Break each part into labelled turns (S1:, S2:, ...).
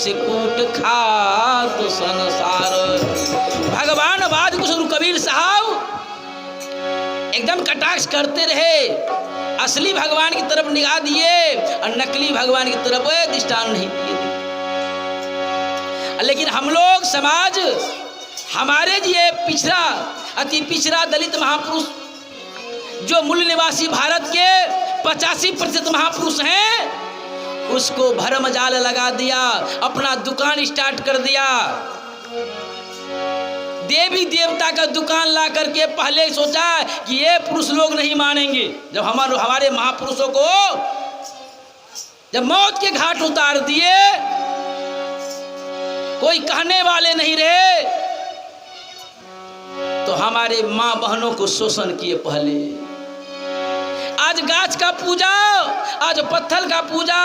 S1: विष कूट खात संसार। भगवान बाद गुरु कबीर साहब एकदम कटाक्ष करते रहे, असली भगवान की तरफ निगाह दिए और नकली भगवान की तरफ दृष्टांत नहीं दिए। लेकिन हम लोग समाज, हमारे ये पिछड़ा, अति पिछड़ा दलित महापुरुष जो मूल निवासी भारत के 85% महापुरुष हैं, उसको भरम जाल लगा दिया, अपना दुकान स्टार्ट कर दिया। देवी देवता का दुकान ला करके पहले सोचा कि ये पुरुष लोग नहीं मानेंगे। जब हमारे महापुरुषों को जब मौत के घाट उतार दिए, कोई कहने वाले नहीं रहे, तो हमारे मां बहनों को शोषण किए पहले। आज गाछ का पूजा, आज पत्थर का पूजा,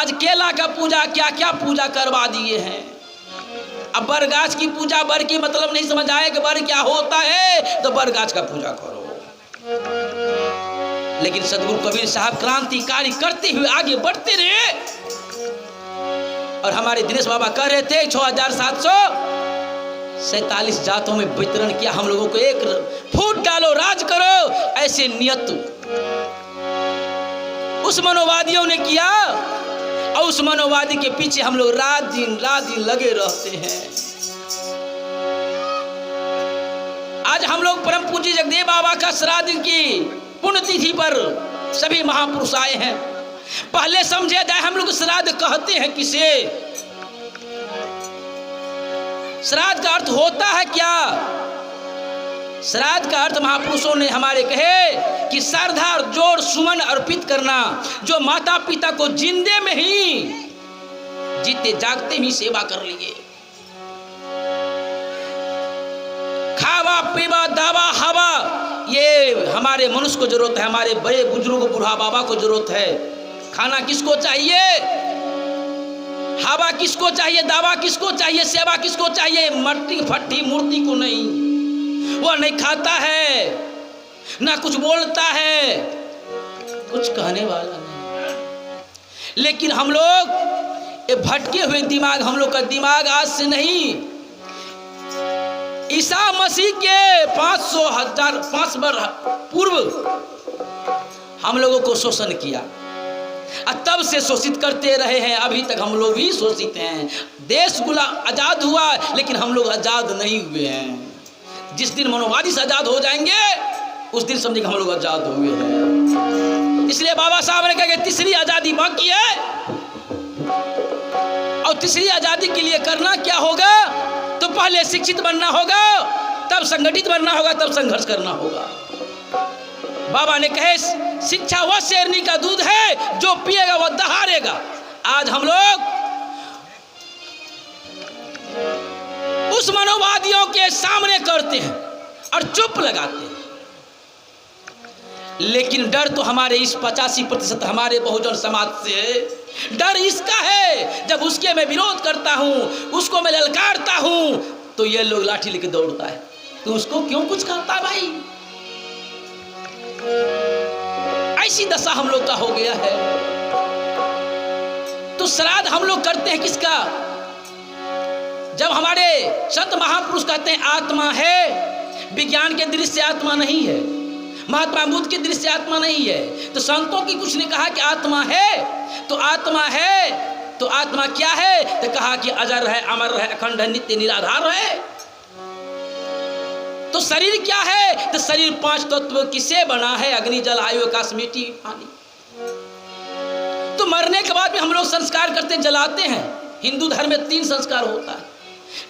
S1: आज केला का पूजा, क्या क्या पूजा करवा दिए हैं। अब बर गाछ की पूजा, बर की मतलब नहीं समझ आए कि बर क्या होता है, तो बर गाछ का पूजा करो। लेकिन सदगुरु कबीर साहब क्रांतिकारी करते हुए आगे बढ़ते रहे। और हमारे दिनेश बाबा कह रहे थे 6747 जातों में वितरण किया, हम लोगों को एक फूट डालो, राज करो, ऐसे नियत उस मनोवादियों ने किया। और उस मनोवादी के पीछे हम लोग रात दिन लगे रहते हैं। आज हम लोग परम पूज्य जगदेव बाबा का श्राद्ध की पुण्यतिथि पर सभी महापुरुष आए हैं। पहले समझे जाए, हम लोग श्राद्ध कहते हैं किसे? श्राद्ध का अर्थ होता है क्या? श्राद्ध का अर्थ महापुरुषों ने हमारे कहे कि श्रद्धा और जोड़ सुमन अर्पित करना, जो माता पिता को जिंदे में ही, जीते जागते ही सेवा कर लिए। खावा पीवा दावा हवा, ये हमारे मनुष्य को जरूरत है, हमारे बड़े बुजुर्ग बूढ़ा बाबा को जरूरत है। खाना किसको चाहिए? हवा किसको चाहिए? दावा किसको चाहिए? सेवा किसको चाहिए? मट्टी फट्टी मूर्ति को नहीं। वो नहीं खाता है, ना कुछ बोलता है, कुछ कहने वाला नहीं। लेकिन हम लोग ये भटके हुए दिमाग, हम लोग का दिमाग आज से नहीं, ईसा मसीह के 500 वर्ष पूर्व हम लोगों को शोषण किया, तब से शोषित करते रहे हैं। अभी तक हम लोग भी शोषित हैं। देश आजाद हुआ, लेकिन हम लोग आजाद नहीं हुए हैं। जिस दिन मनोवादी से आजाद हो जाएंगे, उस दिन समझे हम लोग आजाद हुए हैं। इसलिए बाबा साहब ने कहा कि तीसरी आजादी बाकी है, और तीसरी आजादी के लिए करना क्या होगा? तो पहले शिक्षित बनना होगा, तब संगठित बनना होगा, तब संघर्ष करना होगा। बाबा ने कहे शिक्षा वह शेरनी का दूध है, जो पिएगा वह दहाड़ेगा। आज हम लोग उस मनोवादियों के सामने करते हैं और चुप लगाते हैं। लेकिन डर तो हमारे इस 85% हमारे बहुजन समाज से डर इसका है, जब उसके मैं विरोध करता हूं, उसको मैं ललकारता हूं, तो ये लोग लाठी लेके दौड़ता है। तो उसको क्यों कुछ कहता है भाई? ऐसी दशा हम लोग का हो गया है। तो श्राद्ध हम लोग करते हैं किसका? जब हमारे संत महापुरुष कहते हैं आत्मा है, विज्ञान के दृष्टि से आत्मा नहीं है, महात्मा बुद्ध की दृष्टि से आत्मा नहीं है, तो संतों की कुछ ने कहा कि आत्मा है। तो आत्मा है, तो आत्मा क्या है? तो कहा कि अजर है, अमर है, अखंड है, नित्य निराधार है। तो शरीर क्या है? तो शरीर 5 तत्व किससे बना है? अग्नि, जल, वायु, आकाश, मिट्टी, पानी। तो मरने के बाद में हम लोग संस्कार करते, जलाते हैं। हिंदू धर्म में 3 संस्कार होता है,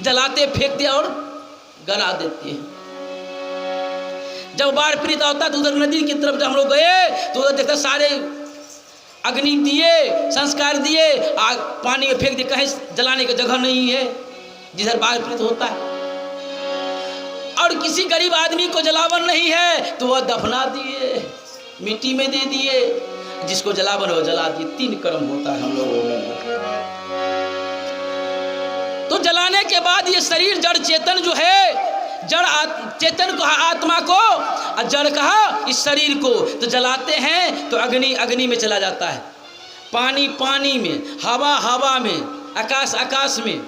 S1: जलाते, फेंकते और गला देते हैं। जब बाढ़ पीड़ित होता है तो उधर नदी की तरफ जब हम लोग गए तो उधर देखते सारे अग्नि दिए, संस्कार दिए, आग पानी में फेंक दिए, कहीं जलाने की जगह नहीं है जिधर बाढ़ पीड़ित होता है। और किसी गरीब आदमी को जलावन नहीं है तो वह दफना दिए, मिट्टी में दे दिए, जिसको जलावन हो जला दिए। 3 कर्म होता है हम लोगों में। तो जलाने के बाद ये शरीर जड़ चेतन जो है, जड़ चेतन को, आत्मा को, और जड़ कहा इस शरीर को, तो जलाते हैं तो अग्नि अग्नि में चला जाता है, पानी पानी में, हवा हवा में, आकाश आकाश में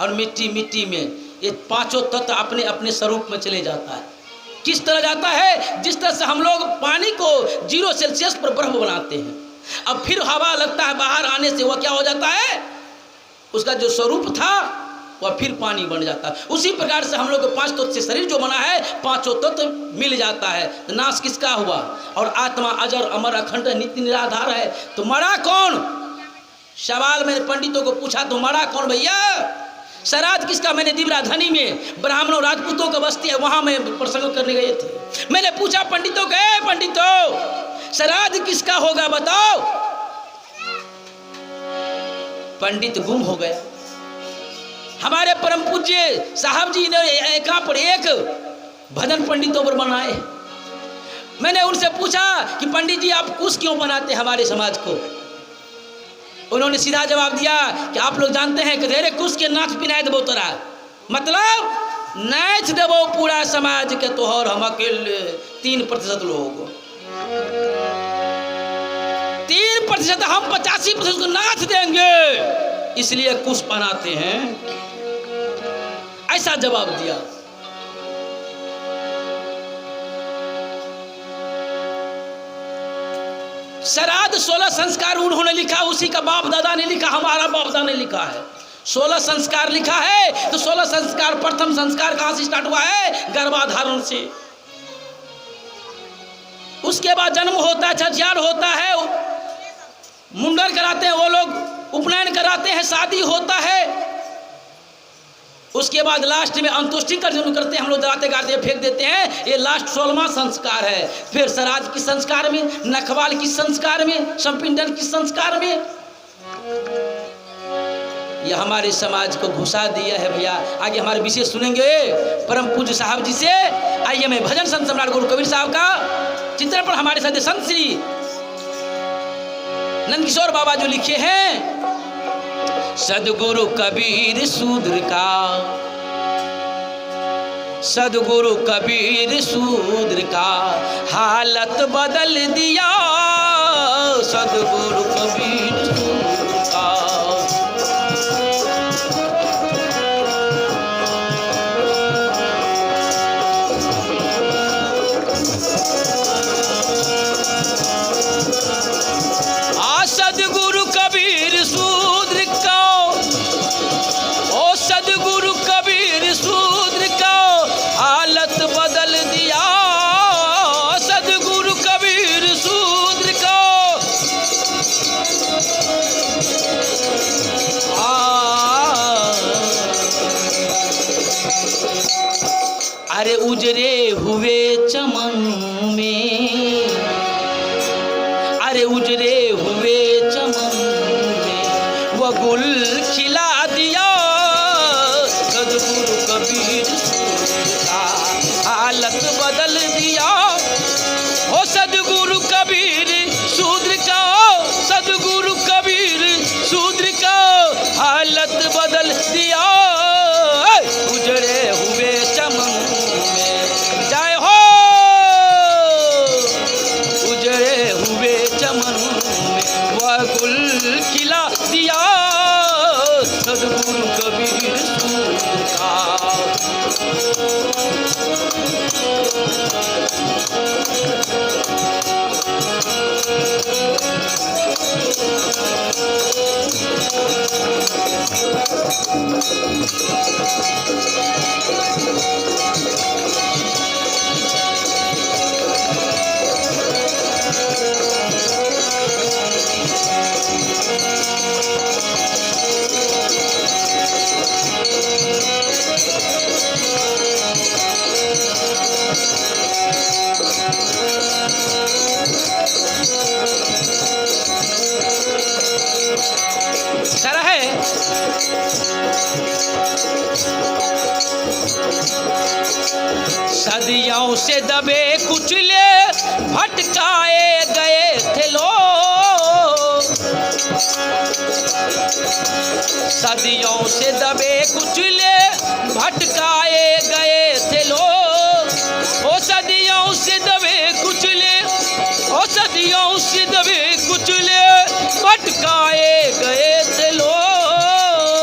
S1: और मिट्टी मिट्टी में, ये पांचों तत्व अपने अपने स्वरूप में चले जाता है। किस तरह जाता है? जिस तरह से हम लोग पानी को 0 सेल्सियस पर बर्फ बनाते हैं, अब फिर हवा लगता है बाहर आने से, वह क्या हो जाता है? उसका जो स्वरूप था वह फिर पानी बन जाता है। उसी प्रकार से हम लोग 5 तत्व से शरीर जो बना है, 5 तत्व मिल जाता है। तो नाश किसका हुआ? और आत्मा अजर अमर अखंड नित्य निराधार है। तो मरा कौन? सवाल मैंने पंडितों को पूछा, तो मरा कौन भैया? श्राद्ध किसका? मैंने दिव्यराधनी में ब्राह्मणों राजपूतों का बस्ती है, वहां में प्रसंग करने गए थे। मैंने पूछा पंडितों को, पंडितों श्राद्ध किसका होगा बताओ? पंडित गुम हो गया। हमारे परम पूज्य साहब जी ने एक भजन पंडितों पर बनाए। मैंने उनसे पूछा कि पंडित जी आप कुश क्यों बनाते हैं हमारे समाज को? उन्होंने सीधा जवाब दिया कि आप लोग जानते हैं कि धेरे कुश के नाच पिनाए देवो तोरा, मतलब नाच देवो पूरा समाज के तोहर, हम अकेले 3% लोग, 3% हम 85% को नाच देंगे, इसलिए कुश पहनाते हैं। ऐसा जवाब दिया। श्राद्ध 16 संस्कार उन्होंने लिखा, उसी का बाप दादा ने लिखा, हमारा बाप दादा ने लिखा है। 16 संस्कार लिखा है। तो 16 संस्कार, प्रथम संस्कार कहां से स्टार्ट हुआ है? गर्भाधारण से। उसके बाद जन्म होता है, छठियार होता है, मुंडन कराते हैं वो लोग, उपनयन कराते हैं, शादी होता है। उसके बाद लास्ट में अंतुष्टि का जन्म करते हैं, हम लोग जलाते गाते फेंक देते हैं। ये लास्ट 16वां संस्कार है। फिर श्राद्ध की संस्कार में, नखवाल की संस्कार में, संपिंडन की संस्कार में, ये हमारे समाज को घुसा दिया है भैया। आगे हमारे विषय सुनेंगे परम पूज्य साहब जी से। आइए मैं भजन संत सम्राट गुरु कबीर साहब का चिंतन पर हमारे साथ संत श्री नंदकिशोर बाबा जो लिखे हैं, सदगुरु कबीर शूद्र का, सदगुरु कबीर शूद्र का हालत बदल दिया, सदगुरु कबीर शूद्र का। सदगुरु कबीर शूद्र का, ओ सदगुरु कबीर शूद्र का हालत बदल दिया, सदगुरु कबीर शूद्र का। अरे उजरे हुए चमन में, अरे उजरे हुए चमन में वो गुल खिला दिया, सदगुरु कबीर का हालत बदल दिया, ओ सदगुरु कबीर शूद्र का, सदगुरु कबीर शूद्र का हालत बदल दिया, उजड़े हुए चमन में। जय हो। उजड़े हुए चमन में वह गुल खिला दिया, सदगुरु कबीर शूद्र का। सदियों से दबे कुचले भटकाए गए थे लोग, सदियों से दबे कुचले भटकाए गए थे लोग, ओ सदियों से दबे कुचले, ओ सदियों से दबे कुचले भटकाए गए थे लोग।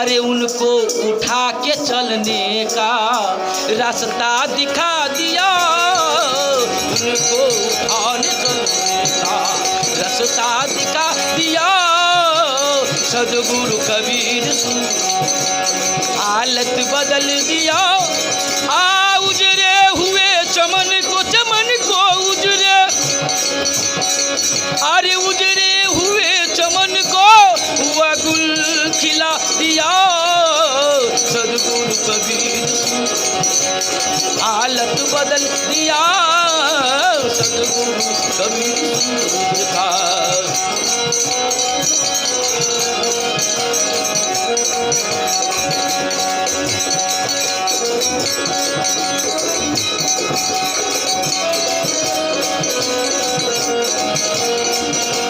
S1: अरे उनको उठा के चलने का रास्ता दिखा दिया, उनको उठाने चलने का रास्ता दिखा दिया। सदगुरु कबीर हालत बदल दिया। उजरे हुए चमन को उजरे, अरे उजरे हुए चमन को हुआ गुल खिला दिया। सदगुरु कबीर हालत बदल दिया। सदगुरु कबीर का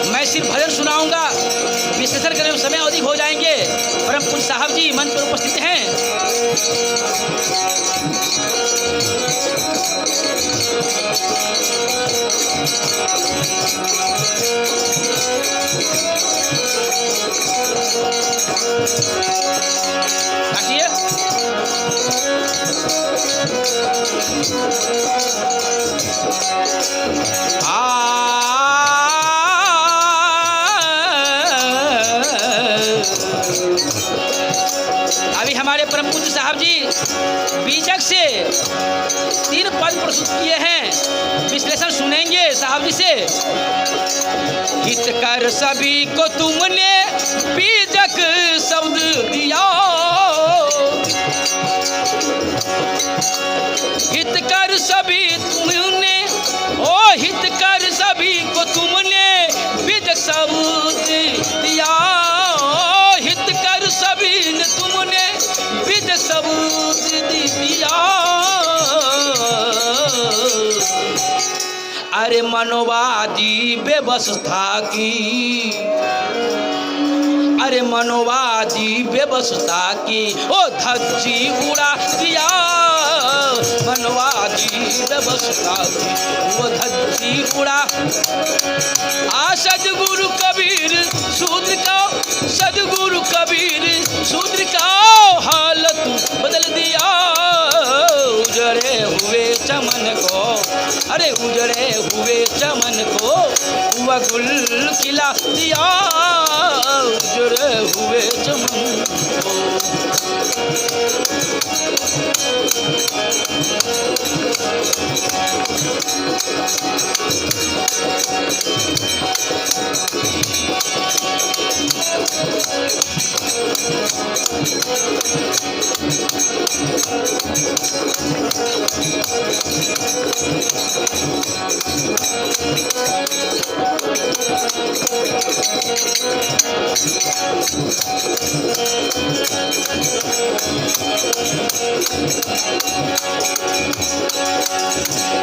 S1: मैं सिर्फ भजन सुनाऊंगा, विश्लेषण करने में समय अधिक हो जाएंगे। परम पूज्य साहब जी मंच पर उपस्थित हैं। अभी हमारे परम पूज्य साहब जी बीजक से 3 पद प्रस्तुत किए हैं, विश्लेषण सुनेंगे साहब जी से। हित कर सभी को तुमने बीजक शब्द दिया, हित कर सभी तुमने, ओ हित कर सभी को तुमने बीजक शब्द दिया, हित कर सभी ने तुमने बीजक शब्द दिया। अरे मनोवादी व्यवस्था की, अरे मनोवादी व्यवस्था की ओ धज्जी उड़ा दिया, मनोवादी व्यवस्था की वो धज्जी उड़ा। सदगुरु कबीर शूद्र का, सदगुरु कबीर शूद्र का हालत बदल दिया। उजड़े हुए चमन को, अरे उजड़े हुए चमन को हुआ गुल खिला दिया। उजड़े हुए चमन को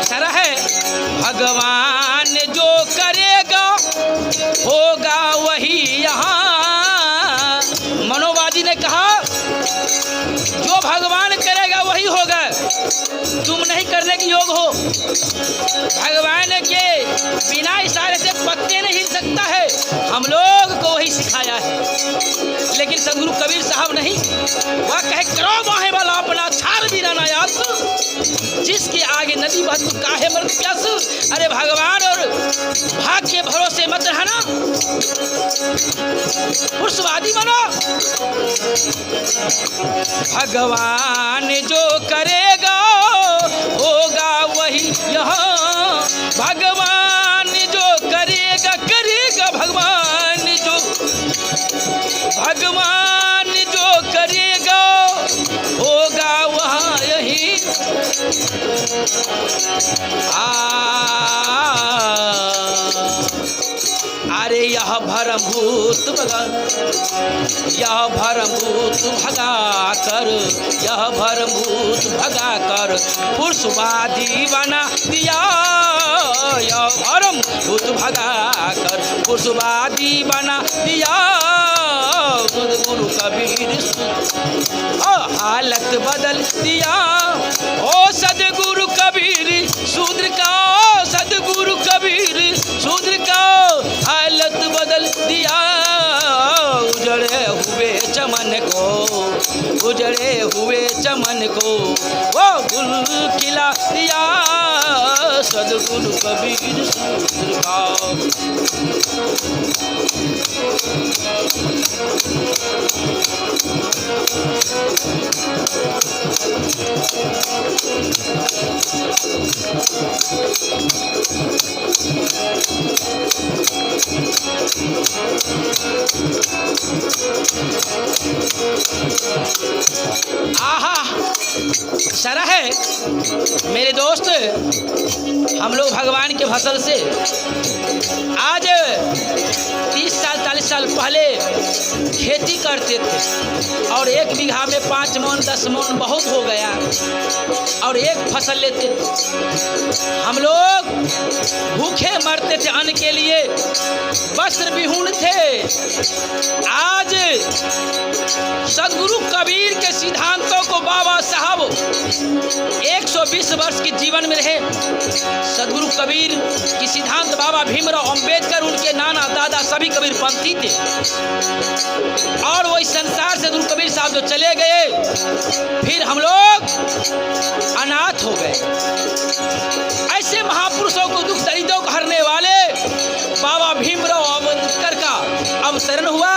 S1: शरह है, भगवान जो करेगा होगा वही यहाँ। मनोवादी ने कहा जो भगवान करेगा वही होगा, तुम नहीं करने के योग हो। भगवान के बिना इशारे से पत्ते नहीं हिल सकता है, हम लोग को वही सिखाया है। लेकिन सदगुरु कबीर साहब नहीं, वह कहे करो बाहे वाला अपना छार भी ना याद, जिसके आगे नदी बहत तो काहे मर प्यास। अरे भगवान और भाग के भरोसे मत रहना, पुरुषवादी बनो। भगवान जो करेगा होगा वही यहाँ, भगवान जो करेगा करेगा, भगवान जो, भगवान जो करेगा होगा वहाँ यही। अरे यह भरमभूत भगा, यह भरमभूत भगा कर, यह भरमभूत भगा कर पुरुषवादी बना दिया। यह भरमभूत भगा कर पुरुषवादी बना दिया। सदगुरु कबीर हालत बदल दिया। ओ सदगुरु कबीर शूद्र का, सदगुरु कबीर शूद्र का हालत बदल दिया। उजड़े हुए चमन को उजड़े हुए चमन को वो गुल खिला दिया सद्गुरु कबीर सूत्र का। आहा शरह है मेरे दोस्त, हम लोग भगवान के फसल से आज 30 साल 40 साल पहले खेती करते थे और 1 बीघा में 5 मन 10 मन बहुत हो गया और एक फसल लेते थे। हम लोग भूखे मरते थे अन्न के लिए, वस्त्र विहीन थे। आज सदगुरु कबीर के सिद्धांतों को बाबा साहब 120 वर्ष के जीवन में रहे। सदगुरु कबीर की सिद्धांत बाबा भीमराव अंबेडकर उनके नाना दादा सभी कबीर पंथी थे और वो इस संसार से सदगुरु कबीर साहब जो चले गए, फिर हम लोग अनाथ हो गए। ऐसे महापुरुषों को दुख दरिद्रों को हरने वाले बाबा भीमराव अंबेडकर का अवतरण हुआ।